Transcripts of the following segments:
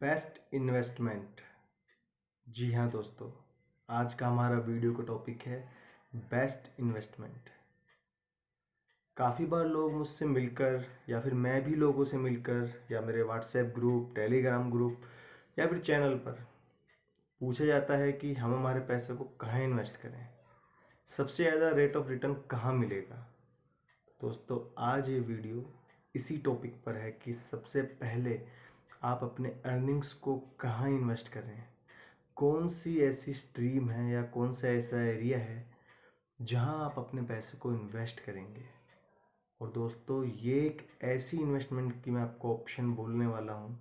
Best investment. जी हाँ दोस्तों, आज का हमारा वीडियो का टॉपिक है बेस्ट इन्वेस्टमेंट। काफ़ी बार लोग मुझसे मिलकर या फिर मैं भी लोगों से मिलकर या मेरे व्हाट्सएप ग्रुप, टेलीग्राम ग्रुप या फिर चैनल पर पूछा जाता है कि हम हमारे पैसे को कहाँ इन्वेस्ट करें, सबसे ज़्यादा रेट ऑफ रिटर्न कहाँ मिलेगा। दोस्तों, आज ये वीडियो इसी टॉपिक पर है कि सबसे पहले आप अपने अर्निंग्स को कहाँ इन्वेस्ट करें, कौन सी ऐसी स्ट्रीम है या कौन सा ऐसा एरिया है जहां आप अपने पैसे को इन्वेस्ट करेंगे। और दोस्तों, ये एक ऐसी इन्वेस्टमेंट की मैं आपको ऑप्शन बोलने वाला हूं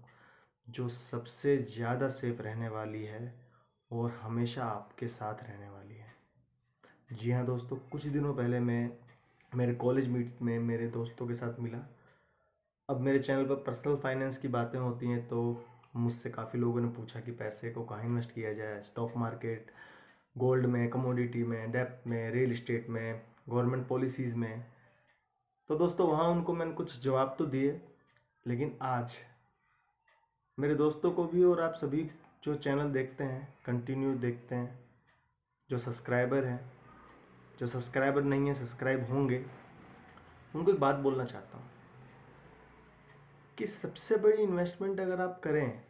जो सबसे ज़्यादा सेफ रहने वाली है और हमेशा आपके साथ रहने वाली है। जी हाँ दोस्तों, कुछ दिनों पहले मैं मेरे कॉलेज मीट में मेरे दोस्तों के साथ मिला। अब मेरे चैनल पर पर्सनल फाइनेंस की बातें होती हैं तो मुझसे काफ़ी लोगों ने पूछा कि पैसे को कहाँ इन्वेस्ट किया जाए, स्टॉक मार्केट, गोल्ड में, कमोडिटी में, डेप्थ में, रियल इस्टेट में, गवर्नमेंट पॉलिसीज़ में। तो दोस्तों, वहाँ उनको मैंने कुछ जवाब तो दिए, लेकिन आज मेरे दोस्तों को भी और आप सभी जो चैनल देखते हैं, कंटिन्यू देखते हैं, जो सब्सक्राइबर हैं, जो सब्सक्राइबर नहीं है सब्सक्राइब होंगे, उनको एक बात बोलना चाहता हूँ कि सबसे बड़ी इन्वेस्टमेंट अगर आप करें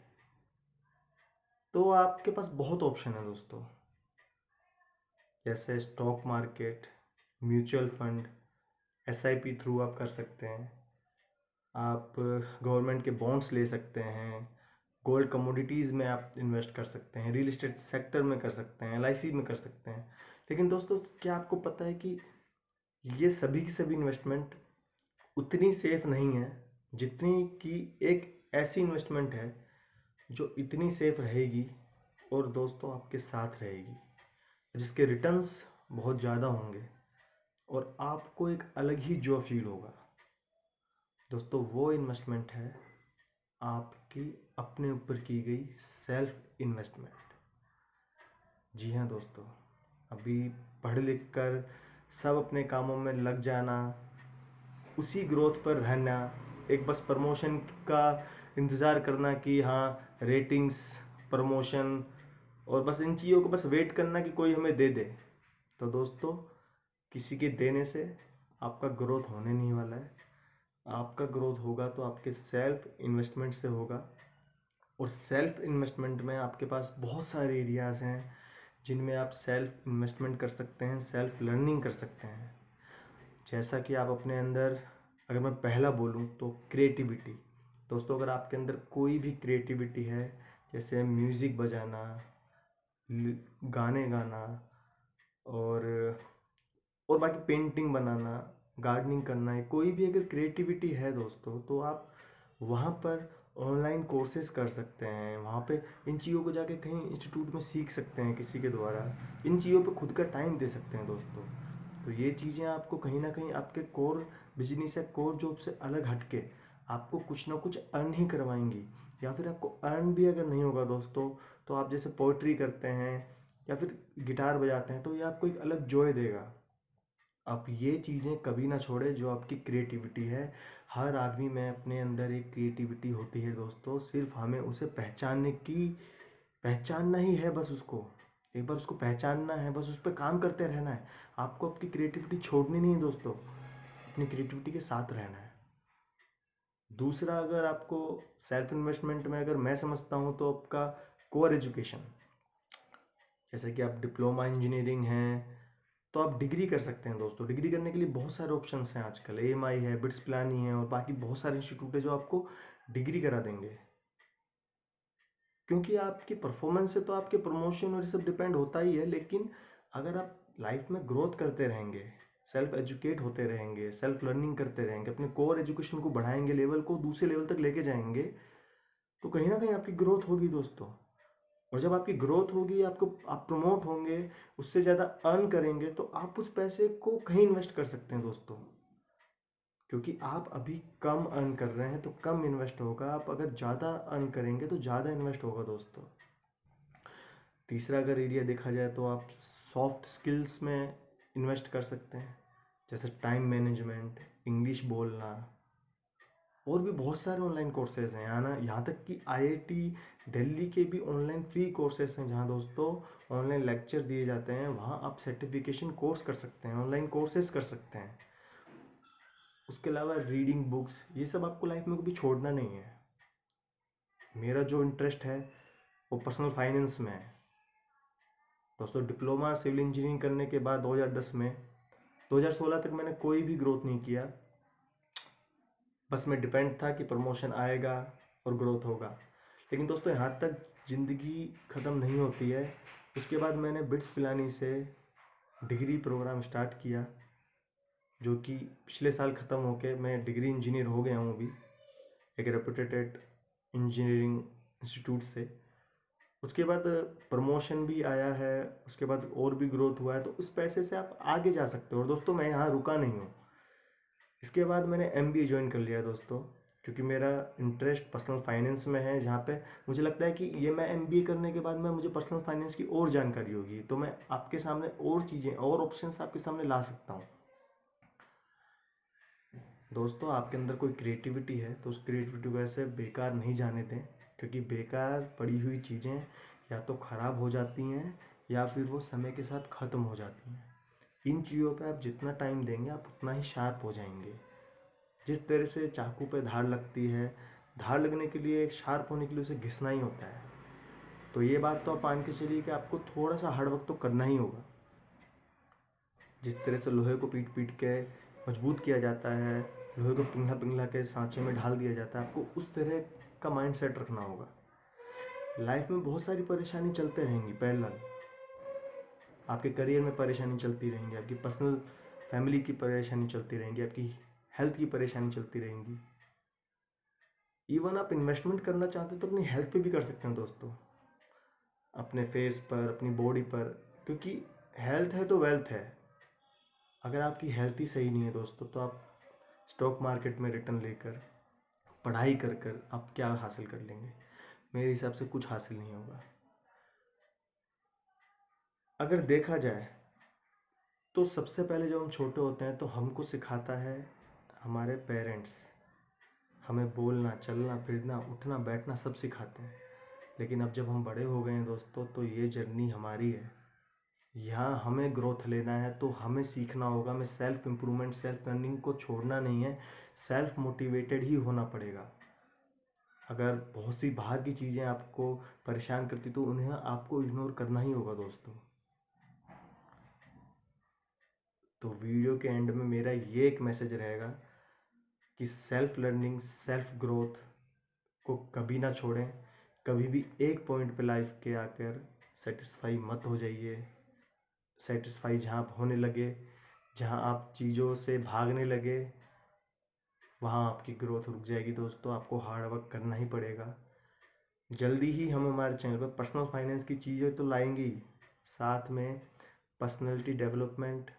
तो आपके पास बहुत ऑप्शन है दोस्तों। जैसे stock market, mutual fund, SIP through आप कर सकते हैं, आप गवर्नमेंट के बॉन्ड्स ले सकते हैं, गोल्ड कमोडिटीज़ में आप इन्वेस्ट कर सकते हैं, रियल इस्टेट सेक्टर में कर सकते हैं, एलआईसी में कर सकते हैं। लेकिन दोस्तों, क्या आपको पता है कि ये सभी की सभी इन्वेस्टमेंट उतनी सेफ नहीं है जितनी कि एक ऐसी इन्वेस्टमेंट है जो इतनी सेफ रहेगी और दोस्तों आपके साथ रहेगी, जिसके रिटर्न्स बहुत ज़्यादा होंगे और आपको एक अलग ही जो फील होगा। दोस्तों, वो इन्वेस्टमेंट है आपकी अपने ऊपर की गई सेल्फ इन्वेस्टमेंट। जी हाँ दोस्तों, अभी पढ़ लिख कर सब अपने कामों में लग जाना, उसी ग्रोथ पर रहना, एक बस प्रमोशन का इंतज़ार करना कि हाँ रेटिंग्स, प्रमोशन, और बस इन चीज़ों को बस वेट करना कि कोई हमें दे दे। तो दोस्तों, किसी के देने से आपका ग्रोथ होने नहीं वाला है। आपका ग्रोथ होगा तो आपके सेल्फ इन्वेस्टमेंट से होगा। और सेल्फ इन्वेस्टमेंट में आपके पास बहुत सारे एरियाज़ हैं जिनमें आप सेल्फ इन्वेस्टमेंट कर सकते हैं, सेल्फ लर्निंग कर सकते हैं। जैसा कि आप अपने अंदर, अगर मैं पहला बोलूँ तो क्रिएटिविटी। दोस्तों, अगर आपके अंदर कोई भी क्रिएटिविटी है, जैसे म्यूज़िक बजाना, गाने गाना, और बाकी पेंटिंग बनाना, गार्डनिंग करना है, कोई भी अगर क्रिएटिविटी है दोस्तों, तो आप वहाँ पर ऑनलाइन कोर्सेज कर सकते हैं। वहाँ पे इन चीज़ों को जाके कहीं इंस्टीट्यूट में सीख सकते हैं किसी के द्वारा, इन चीज़ों पे खुद का टाइम दे सकते हैं दोस्तों। तो ये चीज़ें आपको कहीं ना कहीं आपके कोर बिजनेस या कोर जॉब से अलग हटके आपको कुछ ना कुछ अर्न ही करवाएंगी। या फिर आपको अर्न भी अगर नहीं होगा दोस्तों, तो आप जैसे पोइट्री करते हैं या फिर गिटार बजाते हैं तो ये आपको एक अलग जॉय देगा। आप ये चीज़ें कभी ना छोड़े जो आपकी क्रिएटिविटी है। हर आदमी में अपने अंदर एक क्रिएटिविटी होती है दोस्तों, सिर्फ हमें उसे पहचानना ही है। बस उसको एक बार उसको पहचानना है, बस उस पर काम करते रहना है। आपको आपकी क्रिएटिविटी छोड़नी नहीं है दोस्तों, अपनी क्रिएटिविटी के साथ रहना है। दूसरा, अगर आपको सेल्फ इन्वेस्टमेंट में अगर मैं समझता हूँ तो आपका कोर एजुकेशन, जैसे कि आप डिप्लोमा इंजीनियरिंग हैं तो आप डिग्री कर सकते हैं दोस्तों। डिग्री करने के लिए बहुत सारे ऑप्शंस हैं आजकल, एएमआई है, बिट्स पिलानी है और बाकी बहुत सारे इंस्टीट्यूट है जो आपको डिग्री करा देंगे। क्योंकि आपकी परफॉर्मेंस से तो आपके प्रमोशन और ये सब डिपेंड होता ही है, लेकिन अगर आप लाइफ में ग्रोथ करते रहेंगे, सेल्फ एजुकेट होते रहेंगे, सेल्फ लर्निंग करते रहेंगे, अपने कोर एजुकेशन को बढ़ाएंगे, लेवल को दूसरे लेवल तक लेके जाएंगे, तो कहीं ना कहीं आपकी ग्रोथ होगी दोस्तों। और जब आपकी ग्रोथ होगी, आप प्रमोट होंगे, उससे ज़्यादा अर्न करेंगे, तो आप उस पैसे को कहीं इन्वेस्ट कर सकते हैं दोस्तों। क्योंकि आप अभी कम अर्न कर रहे हैं तो कम इन्वेस्ट होगा, आप अगर ज़्यादा अर्न करेंगे तो ज़्यादा इन्वेस्ट होगा दोस्तों। तीसरा अगर एरिया देखा जाए तो आप सॉफ्ट स्किल्स में इन्वेस्ट कर सकते हैं, जैसे टाइम मैनेजमेंट, इंग्लिश बोलना, और भी बहुत सारे ऑनलाइन कोर्सेज हैं यहाँ तक कि IIT दिल्ली के भी ऑनलाइन फ्री कोर्सेज हैं, जहाँ दोस्तों ऑनलाइन लेक्चर दिए जाते हैं। वहाँ आप सर्टिफिकेशन कोर्स कर सकते हैं, ऑनलाइन कोर्सेज कर सकते हैं। उसके अलावा रीडिंग बुक्स, ये सब आपको लाइफ में कभी छोड़ना नहीं है। मेरा जो इंटरेस्ट है वो पर्सनल फाइनेंस में है दोस्तों। डिप्लोमा सिविल इंजीनियरिंग करने के बाद 2010 में 2016 तक मैंने कोई भी ग्रोथ नहीं किया। बस मैं डिपेंड था कि प्रमोशन आएगा और ग्रोथ होगा। लेकिन दोस्तों यहाँ तक ज़िंदगी ख़त्म नहीं होती है। उसके बाद मैंने बिट्स पिलानी से डिग्री प्रोग्राम स्टार्ट किया, जो कि पिछले साल ख़त्म होके मैं डिग्री इंजीनियर हो गया हूँ अभी, एक रेपुटेड इंजीनियरिंग इंस्टीट्यूट से। उसके बाद प्रमोशन भी आया है, उसके बाद और भी ग्रोथ हुआ है, तो उस पैसे से आप आगे जा सकते हो। और दोस्तों मैं यहाँ रुका नहीं हूँ। इसके बाद मैंने MBA ज्वाइन कर लिया दोस्तों, क्योंकि मेरा इंटरेस्ट पर्सनल फाइनेंस में है, जहाँ पे मुझे लगता है कि ये मैं MBA करने के बाद में मुझे पर्सनल फाइनेंस की और जानकारी होगी, तो मैं आपके सामने और चीज़ें और ऑप्शंस आपके सामने ला सकता हूँ। दोस्तों आपके अंदर कोई क्रिएटिविटी है तो उस क्रिएटिविटी को ऐसे बेकार नहीं जाने दें, क्योंकि बेकार पड़ी हुई चीज़ें या तो ख़राब हो जाती हैं या फिर वो समय के साथ ख़त्म हो जाती हैं। इन चीज़ों पे आप जितना टाइम देंगे आप उतना ही शार्प हो जाएंगे। जिस तरह से चाकू पे धार लगती है, धार लगने के लिए, शार्प होने के लिए उसे घिसना ही होता है। तो ये बात तो आप मान के चलिए कि आपको थोड़ा सा हार्ड वर्क तो करना ही होगा। जिस तरह से लोहे को पीट पीट के मजबूत किया जाता है, लोहे को पिघला पिघला के सांचे में ढाल दिया जाता है, आपको उस तरह का माइंड सेट रखना होगा। लाइफ में बहुत सारी परेशानी चलते रहेंगी पैरेलल। आपके करियर में परेशानी चलती रहेंगी, आपकी पर्सनल फैमिली की परेशानी चलती रहेंगी, आपकी हेल्थ की परेशानी चलती रहेंगी। इवन आप इन्वेस्टमेंट करना चाहते हो तो अपनी हेल्थ पे भी कर सकते हैं दोस्तों, अपने फेस पर, अपनी बॉडी पर, क्योंकि हेल्थ है तो वेल्थ है। अगर आपकी हेल्थ ही सही नहीं है दोस्तों, तो आप स्टॉक मार्केट में रिटर्न लेकर, पढ़ाई कर कर आप क्या हासिल कर लेंगे? मेरे हिसाब से कुछ हासिल नहीं होगा। अगर देखा जाए तो सबसे पहले जब हम छोटे होते हैं तो हमको सिखाता है हमारे पेरेंट्स। हमें बोलना, चलना, फिरना, उठना, बैठना सब सिखाते हैं। लेकिन अब जब हम बड़े हो गए हैं दोस्तों, तो ये जर्नी हमारी है। यहाँ हमें ग्रोथ लेना है तो हमें सीखना होगा, हमें सेल्फ इम्प्रूवमेंट, सेल्फ लर्निंग को छोड़ना नहीं है, सेल्फ मोटिवेटेड ही होना पड़ेगा। अगर बहुत सी बाहर की चीज़ें आपको परेशान करती तो उन्हें आपको इग्नोर करना ही होगा दोस्तों। तो वीडियो के एंड में मेरा ये एक मैसेज रहेगा कि सेल्फ लर्निंग, सेल्फ ग्रोथ को कभी ना छोड़ें। कभी भी एक पॉइंट पे लाइफ के आकर सेटिस्फाई मत हो जाइए। सेटिस्फाई जहाँ आप होने लगे, जहाँ आप चीज़ों से भागने लगे, वहाँ आपकी ग्रोथ रुक जाएगी दोस्तों। आपको हार्ड वर्क करना ही पड़ेगा। जल्दी ही हम हमारे चैनल पर पर्सनल फाइनेंस की चीज़ें तो लाएंगे ही, साथ में पर्सनैलिटी डेवलपमेंट,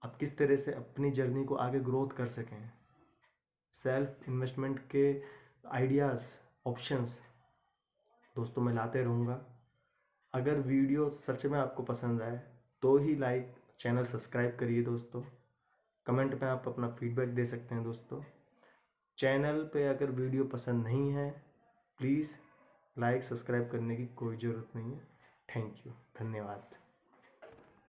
आप किस तरह से अपनी जर्नी को आगे ग्रोथ कर सकें, सेल्फ इन्वेस्टमेंट के आइडियाज़, ऑप्शंस दोस्तों मैं लाते रहूँगा। अगर वीडियो सच में आपको पसंद आए तो ही लाइक, चैनल सब्सक्राइब करिए दोस्तों। कमेंट में आप अपना फीडबैक दे सकते हैं दोस्तों। चैनल पे अगर वीडियो पसंद नहीं है, प्लीज़ लाइक, सब्सक्राइब करने की कोई ज़रूरत नहीं है। थैंक यू, धन्यवाद।